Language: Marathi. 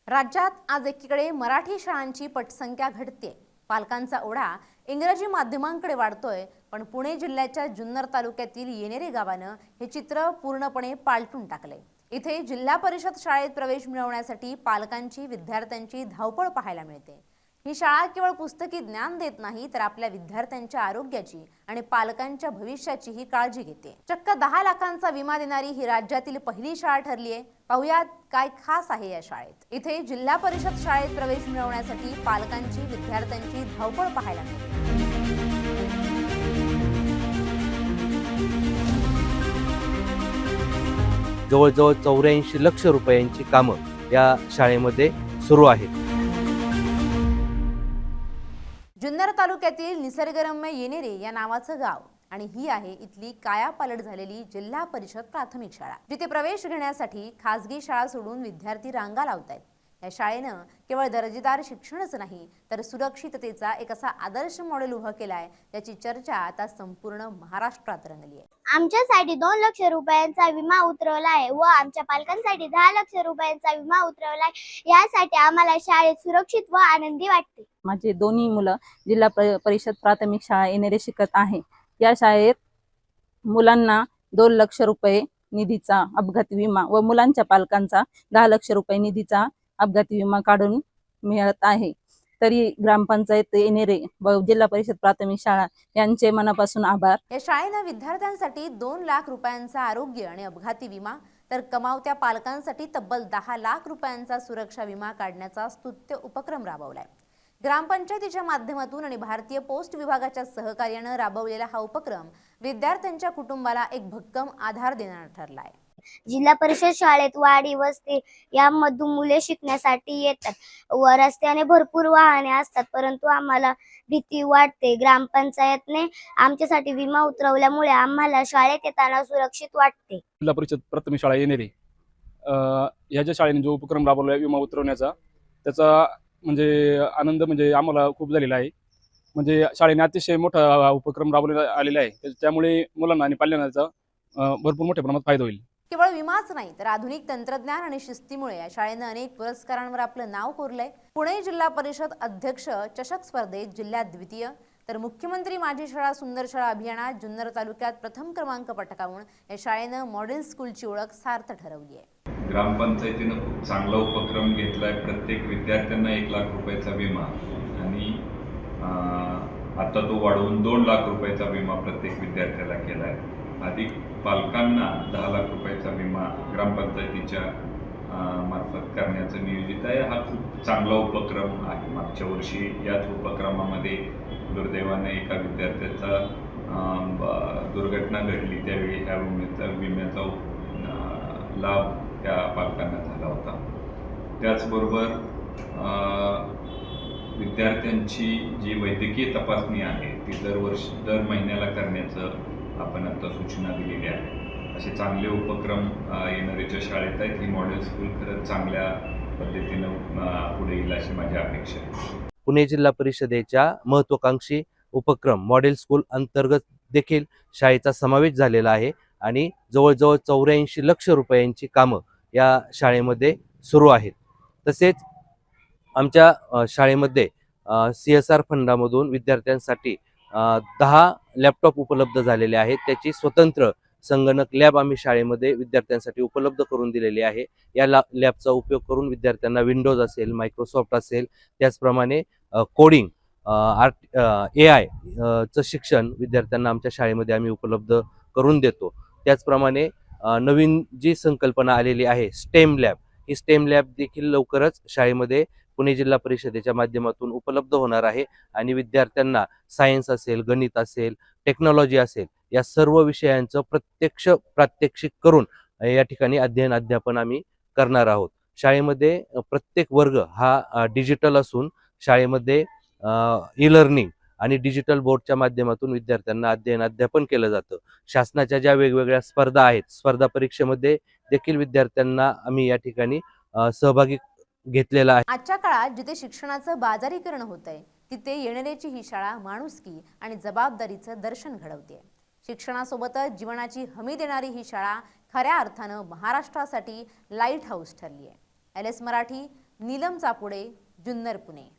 राज्यात आज एकीकडे मराठी शाळांची पटसंख्या घटते, पालकांचा ओढा इंग्रजी माध्यमांकडे वाढतोय, पण पुणे जिल्ह्याच्या जुन्नर तालुक्यातील येणेरे गावानं हे चित्र पूर्णपणे पालटून टाकले। इथे जिल्हा परिषद शाळेत प्रवेश मिळवण्यासाठी पालकांची विद्यार्थ्यांची धावपळ पाहायला मिळते। ही शाळा केवळ पुस्तकी ज्ञान देत नाही, तर आपल्या विद्यार्थ्यांच्या आरोग्याची आणि पालकांच्या भविष्याचीही काळजी घेते। चक्क 10 लाखांचा विमा देणारी ही राज्यातील पहिली शाळा ठरली आहे। पाहुयात काय खास आहे या शाळेत। इथे जिल्हा परिषद शाळेत प्रवेश मिळवण्यासाठी पालकांची विद्यार्थ्यांची धावपळ पाहायला मिळते। जवळजवळ 84 लक्ष रुपयांची कामं या शाळेमध्ये सुरू आहेत। जुन्नर तालुक्यातील निसर्गरम्य येणेरे या नावाचं गाव आणि ही आहे इथली कायापालट झालेली जिल्हा परिषद प्राथमिक शाळा, जिथे प्रवेश घेण्यासाठी खासगी शाळा सोडून विद्यार्थी रांगा लावतायत। या शाळेनं केवळ दर्जेदार शिक्षणच नाही, तर सुरक्षिततेचा एक असा आदर्श मॉडेल उभं केलाय, त्याची चर्चा आता संपूर्ण महाराष्ट्रात रंगली आहे। आमच्यासाठी 2 लाख रुपयांचा विमा उतरवला आहे व आमच्या पालकांसाठी 10 लाख रुपयांचा विमा उतरवला आहे। यासाठी आम्हाला शाळेत सुरक्षित व आनंदी वाटते। माझे दोन्ही मुलं जिल्हा परिषद प्राथमिक शाळा येणेरे शिकत आहे। या शाळेत मुलांना 2 लाख रुपये निधीचा अपघाती विमा व मुलांच्या पालकांचा 10 लाख रुपये निधीचा अपघाती विमा काढून मिळत आहे। तरी ग्रामपंचायत येणेरे व जिल्हा परिषद प्राथमिक शाळा यांचे मनापासून आभार। या शाळेनं विद्यार्थ्यांसाठी 2 लाख रुपयांचा आरोग्य आणि अपघाती विमा, तर कमावत्या पालकांसाठी तब्बल 10 लाख रुपयांचा सुरक्षा विमा काढण्याचा स्तुत्य उपक्रम राबवलाय। ग्रामपंचायतीच्या माध्यमातून आणि भारतीय पोस्ट विभागाच्या सहकार्याने राबवलेला हा उपक्रम विद्यार्थ्यांच्या कुटुंबाला एक भक्कम आधार देणारा ठरलाय। जिल्हा परिषद शाळेत वाडी वस्ती यामधून मुले शिकण्यासाठी येतात व रस्त्याने भरपूर वाहने असतात, परंतु आम्हाला भीती वाटते। ग्रामपंचायतने आमच्यासाठी विमा उतरवल्यामुळे आम्हाला शाळेत येताना सुरक्षित वाटते। जिल्हा परिषद प्राथमिक शाळा येणेरे ह्या ज्या शाळेने जो उपक्रम राबवला विमा उतरवण्याचा, त्याचा म्हणजे आनंद म्हणजे आम्हाला खूप झालेला आहे। म्हणजे शाळेने अतिशय मोठा उपक्रम राबवलेला आलेला आहे, त्यामुळे मुलांना आणि पाल्यांना भरपूर मोठ्या प्रमाणात फायदा होईल। केवळ विमाच नाही, तर आधुनिक तंत्रज्ञान आणि शिस्तीमुळे या शाळेनं अनेक पुरस्कारांवर आपलं नाव कोरलंय। पुणे जिल्हा परिषद अध्यक्ष चषक स्पर्धेत जिल्ह्यात द्वितीय, तर मुख्यमंत्री माझी शाळा सुंदर शाळा अभियानात जुन्नर तालुक्यात प्रथम क्रमांक पटकावून या शाळेनं मॉडेल स्कूलची ओळख सार्थ ठरवली आहे। ग्रामपंचायतीनं खूप चांगला उपक्रम घेतलाय। प्रत्येक विद्यार्थ्यांना 1 लाख रुपयाचा विमा आणि आता तो वाढवून 2 लाख रुपयाचा विमा प्रत्येक विद्यार्थ्याला केलाय। अधिक पालकांना 10 लाख रुपयाचा विमा ग्रामपंचायतीच्या मार्फत करण्याचं नियोजित आहे। हा खूप चांगला उपक्रम आहे। मागच्या वर्षी याच उपक्रमामध्ये दुर्दैवाने एका विद्यार्थ्याचा दुर्घटना घडली, त्यावेळी ह्या विम्याचा लाभ त्या पालकांना झाला होता। त्याचबरोबर विद्यार्थ्यांची जी वैद्यकीय तपासणी आहे ती दर महिन्याला करण्याचं आपण आता सूचना दिलेली आहे। असे चांगले उपक्रम येणाऱ्याच्या शाळेत आहेत। ही मॉडेल स्कूल खरंच चांगल्या पद्धतीनं पुढे येईल अशी माझी अपेक्षा आहे। पुणे जिल्हा परिषदेच्या महत्त्वाकांक्षी उपक्रम मॉडेल स्कूल अंतर्गत देखील शाळेचा समावेश झालेला आहे आणि जवळजवळ 84 लक्ष रुपयांची कामं या शाळेमध्ये सुरू आहेत। तसेच आमच्या शाळेमध्ये CSR फंडामधून विद्यार्थ्यांसाठी 10 लॅपटॉप उपलब्ध झालेले आहेत। त्याची स्वतंत्र संगणक लॅब आम्ही शाळेमध्ये विद्यार्थ्यांसाठी उपलब्ध करून दिलेली आहे। या लॅबचा उपयोग करून विद्यार्थ्यांना विंडोज असेल, मायक्रोसॉफ्ट असेल, त्याचप्रमाणे कोडिंग, AI चं शिक्षण विद्यार्थ्यांना आमच्या शाळेमध्ये आम्ही उपलब्ध करून देतो। त्याचप्रमाणे नवीन जी संकल्पना आलेली आहे स्टेम लॅब, ही स्टेम लॅब देखील लवकरच शाळेमध्ये पुणे जिल्हा परिषदेच्या माध्यमातून उपलब्ध होणार आहे आणि विद्यार्थ्यांना सायन्स असेल, गणित असेल, टेक्नॉलॉजी असेल, या सर्व विषयांचं प्रत्यक्ष प्रात्यक्षिक करून या ठिकाणी अध्यापन आम्ही करणार आहोत। शाळेमध्ये प्रत्येक वर्ग हा डिजिटल असून शाळेमध्ये ई-लर्निंग आणि डिजिटल बोर्डच्या माध्यमातून विद्यार्थ्यांना अध्यापन केलं जातं। शासनाच्या ज्या वेगवेगळ्या स्पर्धा आहेत, स्पर्धा परीक्षेमध्ये देखील विद्यार्थ्यांना आम्ही या ठिकाणी सहभागी घेतलेला आहे। आजच्या काळात जिथे शिक्षणाचं बाजारीकरण होतंय, तिथे येणेरेची ही शाळा माणुसकी आणि जबाबदारीचं दर्शन घडवते। शिक्षणासोबतच जीवनाची हमी देणारी ही शाळा खऱ्या अर्थानं महाराष्ट्रासाठी लाईट हाऊस ठरली आहे। LS मराठी, नीलम चापुडे, जुन्नर, पुणे.